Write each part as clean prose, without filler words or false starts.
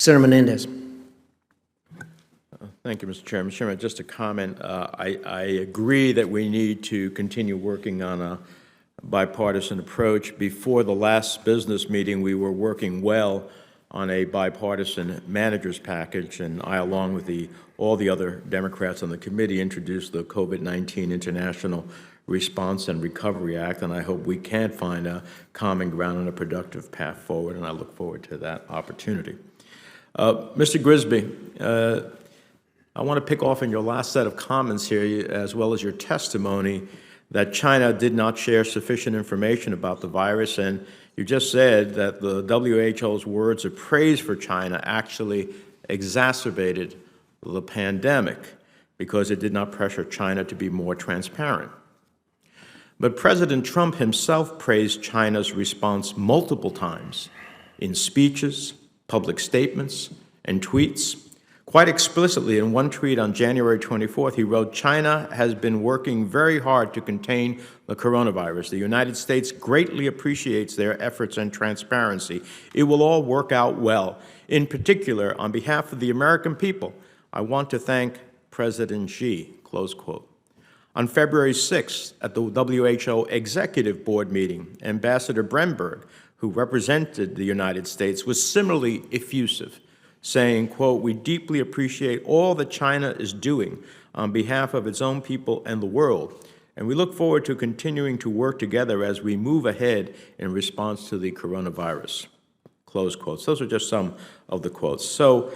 Senator Menendez. Thank you, Mr. Chairman. Chairman, just a comment. I agree that we need to continue working on a bipartisan approach. Before the last business meeting, we were working well on a bipartisan manager's package, and I, along with all the other Democrats on the committee, introduced the COVID-19 International Response and Recovery Act, and I hope we can find a common ground and a productive path forward, and I look forward to that opportunity. Mr. Grigsby, I want to pick off in your last set of comments here, as well as your testimony, that China did not share sufficient information about the virus, and you just said that the WHO's words of praise for China actually exacerbated the pandemic because it did not pressure China to be more transparent. But President Trump himself praised China's response multiple times in speeches, public statements, and tweets. Quite explicitly, in one tweet on January 24th, he wrote, "China has been working very hard to contain the coronavirus. The United States greatly appreciates their efforts and transparency. It will all work out well. In particular, on behalf of the American people, I want to thank President Xi," close quote. On February 6th, at the WHO Executive Board meeting, Ambassador Bremberg, who represented the United States, was similarly effusive, saying, quote, "We deeply appreciate all that China is doing on behalf of its own people and the world, and we look forward to continuing to work together as we move ahead in response to the coronavirus," close quotes. Those are just some of the quotes. So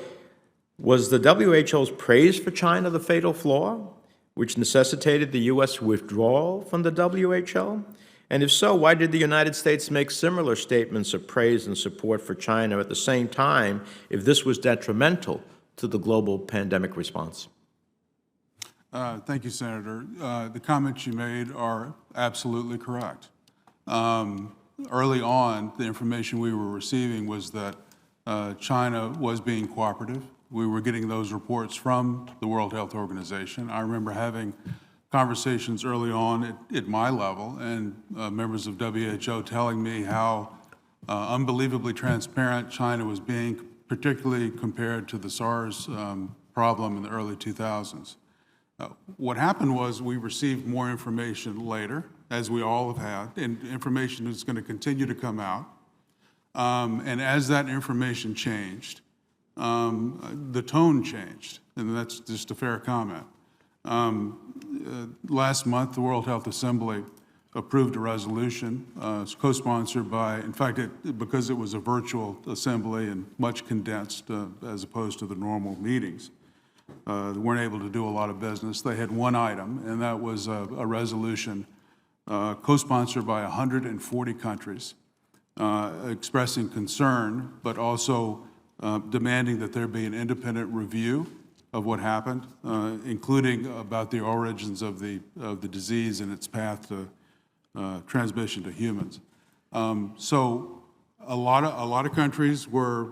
was the WHO's praise for China the fatal flaw, which necessitated the U.S. withdrawal from the WHO? And if so, why did the United States make similar statements of praise and support for China at the same time if this was detrimental to the global pandemic response? Thank you, Senator. The comments you made are absolutely correct. Early on, the information we were receiving was that China was being cooperative. We were getting those reports from the World Health Organization. I remember having conversations early on at my level and members of WHO telling me how unbelievably transparent China was being, particularly compared to the SARS problem in the early 2000s. What happened was we received more information later, as we all have had, and information is going to continue to come out. And as that information changed, the tone changed, and that's just a fair comment. Last month, the World Health Assembly approved a resolution co-sponsored by, in fact, because it was a virtual assembly and much condensed as opposed to the normal meetings. They weren't able to do a lot of business. They had one item, and that was a resolution co-sponsored by 140 countries expressing concern, but also demanding that there be an independent review of what happened, including about the origins of the disease and its path to transmission to humans. So a lot of countries were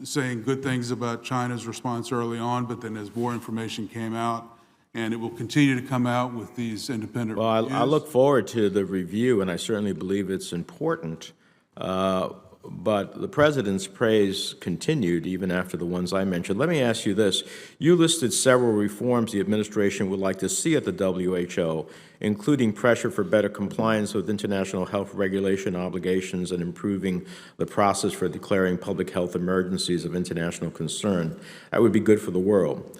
saying good things about China's response early on, but then as more information came out, and it will continue to come out with these independent reviews. I look forward to the review, and I certainly believe it's important. But the President's praise continued even after the ones I mentioned. Let me ask you this. You listed several reforms the administration would like to see at the WHO, including pressure for better compliance with international health regulation obligations and improving the process for declaring public health emergencies of international concern. That would be good for the world.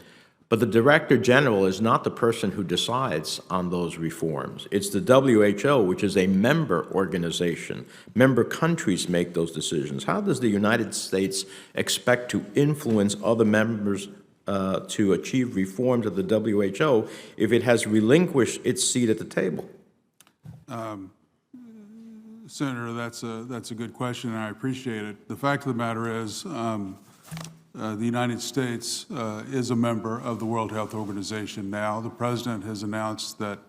But the Director General is not the person who decides on those reforms. It's the WHO, which is a member organization. Member countries make those decisions. How does the United States expect to influence other members to achieve reforms of the WHO if it has relinquished its seat at the table? Senator, that's a good question, and I appreciate it. The fact of the matter is, the United States is a member of the World Health Organization now. The President has announced that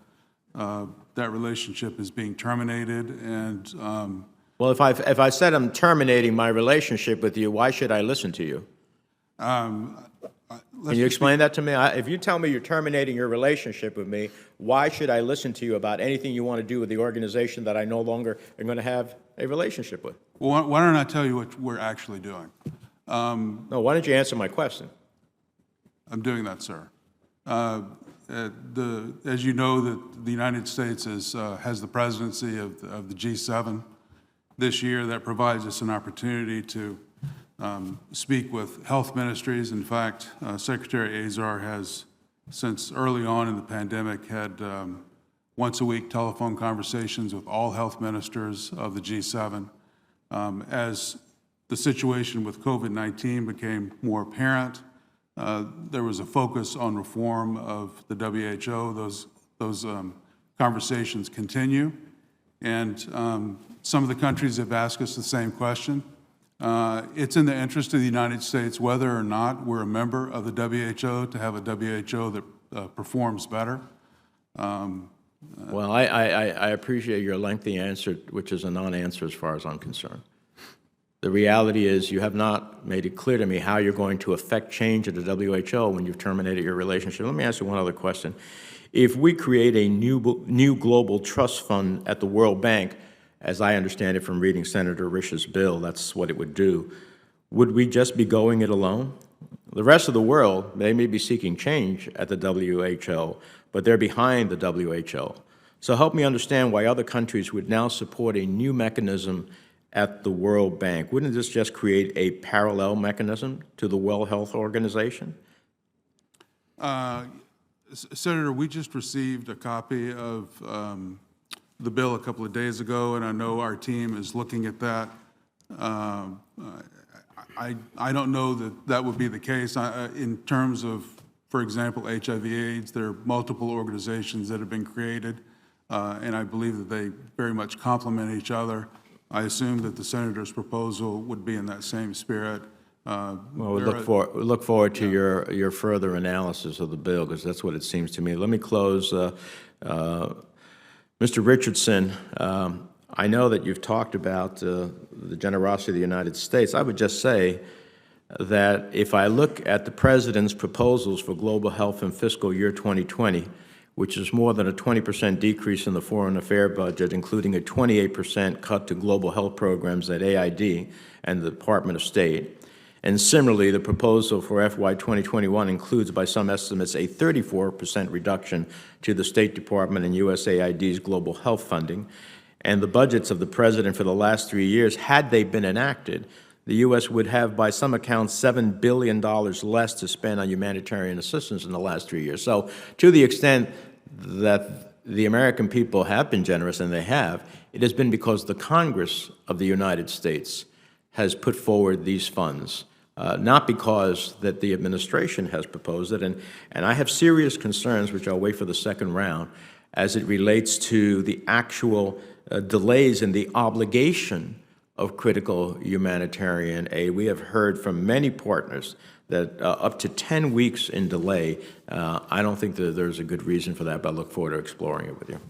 that relationship is being terminated, and well, if I said I'm terminating my relationship with you, why should I listen to you? Can you explain that to me? If you tell me you're terminating your relationship with me, why should I listen to you about anything you want to do with the organization that I no longer am going to have a relationship with? Well, why don't I tell you what we're actually doing? No, why don't you answer my question? I'm doing that, sir. As you know, the United States has the presidency of the G7 this year. That provides us an opportunity to speak with health ministries. In fact, Secretary Azar has, since early on in the pandemic, had once-a-week telephone conversations with all health ministers of the G7. As the situation with COVID-19 became more apparent, there was a focus on reform of the WHO. Those conversations continue, and some of the countries have asked us the same question. It's in the interest of the United States, whether or not we're a member of the WHO, to have a WHO that performs better. Well, I appreciate your lengthy answer, which is a non-answer as far as I'm concerned. The reality is you have not made it clear to me how you're going to affect change at the WHO when you've terminated your relationship. Let me ask you one other question. If we create a new global trust fund at the World Bank, as I understand it from reading Senator Risch's bill, that's what it would do, would we just be going it alone? The rest of the world, they may be seeking change at the WHO, but they're behind the WHO. So help me understand why other countries would now support a new mechanism at the World Bank. Wouldn't this just create a parallel mechanism to the World Health Organization? Senator, we just received a copy of the bill a couple of days ago, and I know our team is looking at that. I don't know that that would be the case. In terms of, for example, HIV/AIDS, there are multiple organizations that have been created, and I believe that they very much complement each other. I assume that the senator's proposal would be in that same spirit. Well, we look forward to your further analysis of the bill, because that's what it seems to me. Let me close. Mr. Richardson, I know that you've talked about the generosity of the United States. I would just say that if I look at the President's proposals for global health in fiscal year 2020, which is more than a 20% decrease in the foreign affairs budget, including a 28% cut to global health programs at AID and the Department of State. And similarly, the proposal for FY 2021 includes, by some estimates, a 34% reduction to the State Department and USAID's global health funding. And the budgets of the President for the last 3 years, had they been enacted, the U.S. would have, by some accounts, $7 billion less to spend on humanitarian assistance in the last 3 years. So to the extent that the American people have been generous, and they have, it has been because the Congress of the United States has put forward these funds, not because that the administration has proposed it. And I have serious concerns, which I'll wait for the second round, as it relates to the actual delays in the obligation of critical humanitarian aid. We have heard from many partners that up to 10 weeks in delay. I don't think that there's a good reason for that, but I look forward to exploring it with you.